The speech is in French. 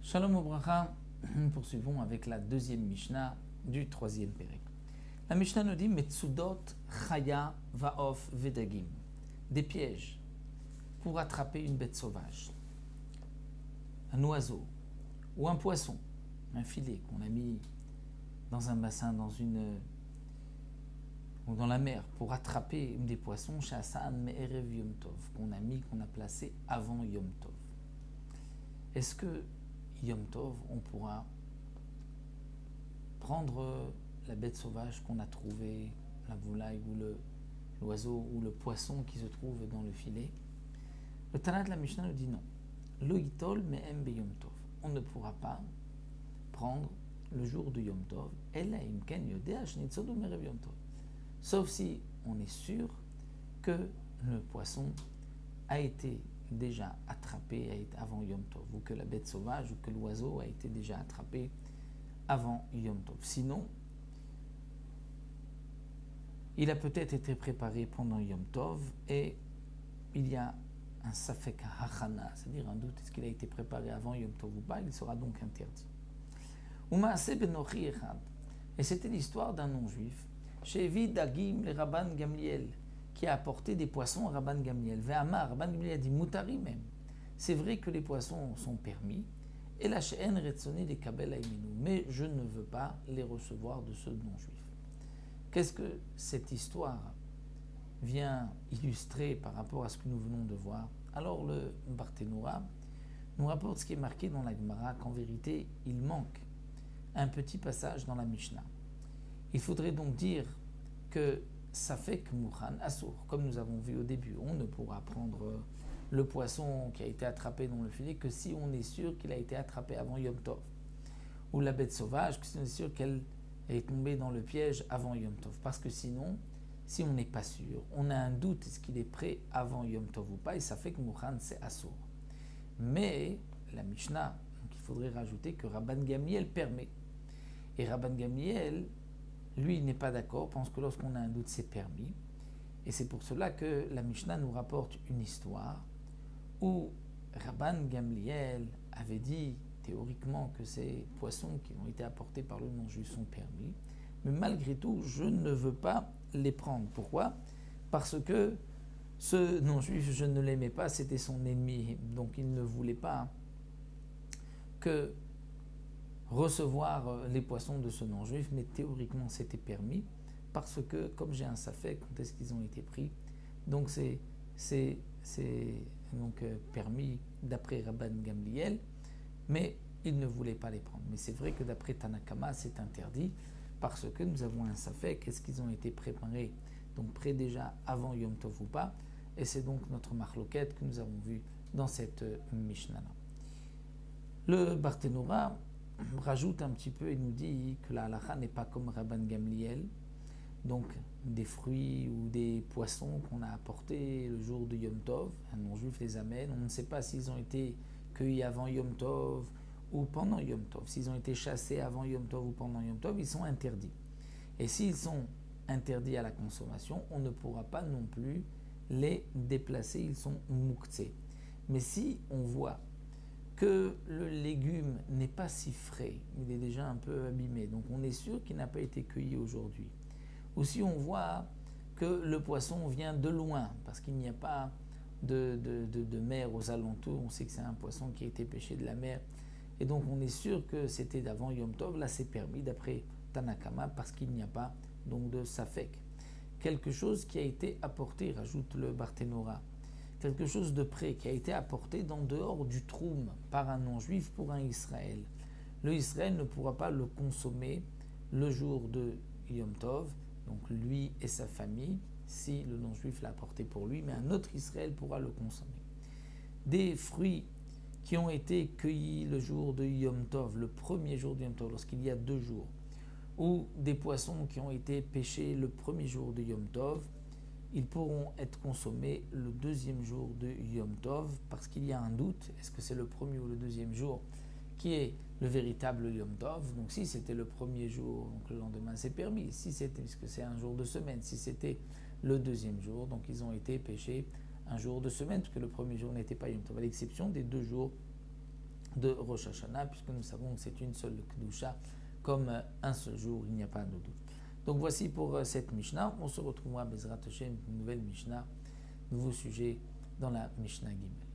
Shalom Obracha, nous poursuivons avec la deuxième Mishnah du troisième Pérec. La Mishnah nous dit Metsudot, Chaya, Vaof, Vedagim. Des pièges pour attraper une bête sauvage, un oiseau ou un poisson, un filet qu'on a mis dans un bassin, ou dans la mer pour attraper des poissons, Shassan Me'erev Yom Tov, qu'on a placé avant Yom Tov. Est-ce que Yom Tov, on pourra prendre la bête sauvage qu'on a trouvée, la volaille ou l'oiseau ou le poisson qui se trouve dans le filet? Le Tana de la Mishnah nous dit non. Lo yitol me'em beyom tov. On ne pourra pas prendre le jour de Yom Tov, ela im ken yodea shnitzod u'merev Yom Tov. Sauf si on est sûr que le poisson a été déjà attrapé avant Yom Tov, ou que la bête sauvage ou que l'oiseau a été déjà attrapé avant Yom Tov. Sinon, il a peut-être été préparé pendant Yom Tov et il y a un safek hachana, c'est-à-dire un doute, est-ce qu'il a été préparé avant Yom Tov ou pas, il sera donc interdit. Et c'était l'histoire d'un non-juif, Shevi Dagim le Rabban Gamliel, qui a apporté des poissons à Rabban Gamliel. Ve'amar, Rabban Gamliel a dit Moutari même. C'est vrai que les poissons sont permis, et la she'en retzoni les kabel aimenu, mais je ne veux pas les recevoir de ce non-juif. Qu'est-ce que cette histoire vient illustrer par rapport à ce que nous venons de voir? Alors le Barthénoura nous rapporte ce qui est marqué dans la Gemara, qu'en vérité, il manque un petit passage dans la Mishnah. Il faudrait donc dire que Safek Mouchan Assour, comme nous avons vu au début, on ne pourra prendre le poisson qui a été attrapé dans le filet que si on est sûr qu'il a été attrapé avant Yom Tov. Ou la bête sauvage, que si on est sûr qu'elle est tombée dans le piège avant Yom Tov. Parce que sinon, si on n'est pas sûr, on a un doute, est-ce qu'il est prêt avant Yom Tov ou pas, et Safek Mouchan c'est Assour. Mais la Mishnah, donc il faudrait rajouter que Rabban Gamliel permet. Et Rabban Gamliel, lui, il n'est pas d'accord, pense que lorsqu'on a un doute, c'est permis. Et c'est pour cela que la Mishnah nous rapporte une histoire où Rabban Gamliel avait dit théoriquement que ces poissons qui ont été apportés par le non-juif sont permis, mais malgré tout, je ne veux pas les prendre. Pourquoi? Parce que ce non-juif, je ne l'aimais pas, c'était son ennemi, donc il ne voulait pas que recevoir les poissons de ce non-juif, mais théoriquement c'était permis, parce que comme j'ai un safek, quand est-ce qu'ils ont été pris, donc c'est donc permis d'après Rabban Gamliel, mais il ne voulait pas les prendre. Mais c'est vrai que d'après Tanakama, c'est interdit, parce que nous avons un safek, est-ce qu'ils ont été préparés, donc prêts déjà avant Yom Tov ou pas, et c'est donc notre marloquette que nous avons vu dans cette Mishnah. Le Barthénoura rajoute un petit peu et nous dit que la halakha n'est pas comme Rabban Gamliel, donc des fruits ou des poissons qu'on a apportés le jour de Yom Tov, un non-juif les amène, on ne sait pas s'ils ont été cueillis avant Yom Tov ou pendant Yom Tov, s'ils ont été chassés avant Yom Tov ou pendant Yom Tov, ils sont interdits. Et s'ils sont interdits à la consommation, on ne pourra pas non plus les déplacer, ils sont mouktsé. Mais si on voit que le légume n'est pas si frais, il est déjà un peu abîmé, donc on est sûr qu'il n'a pas été cueilli aujourd'hui. Ou si on voit que le poisson vient de loin, parce qu'il n'y a pas de mer aux alentours, on sait que c'est un poisson qui a été pêché de la mer, et donc on est sûr que c'était d'avant Yom Tov, là c'est permis d'après Tanakama, parce qu'il n'y a pas donc de safek. Quelque chose qui a été apporté, rajoute le Barthénoura, quelque chose de près qui a été apporté d'en dehors du troum par un non-juif pour un Israël. Le Israël ne pourra pas le consommer le jour de Yom Tov, donc lui et sa famille, si le non-juif l'a apporté pour lui, mais un autre Israël pourra le consommer. Des fruits qui ont été cueillis le jour de Yom Tov, le premier jour de Yom Tov, lorsqu'il y a 2 jours, ou des poissons qui ont été pêchés le premier jour de Yom Tov, ils pourront être consommés le 2e jour de Yom Tov, parce qu'il y a un doute, est-ce que c'est le premier ou le 2e jour qui est le véritable Yom Tov? Donc si c'était le premier jour, donc le lendemain c'est permis. Si c'était, puisque c'est un jour de semaine, si c'était le deuxième jour. Donc ils ont été pêchés un jour de semaine, puisque le premier jour n'était pas Yom Tov, à l'exception des 2 jours de Rosh Hashanah, puisque nous savons que c'est une seule Kedusha, comme un seul jour, il n'y a pas de doute. Donc voici pour cette Mishnah. On se retrouvera à Bezrat Hashem, une nouvelle Mishnah, nouveau sujet dans la Mishnah Gimel.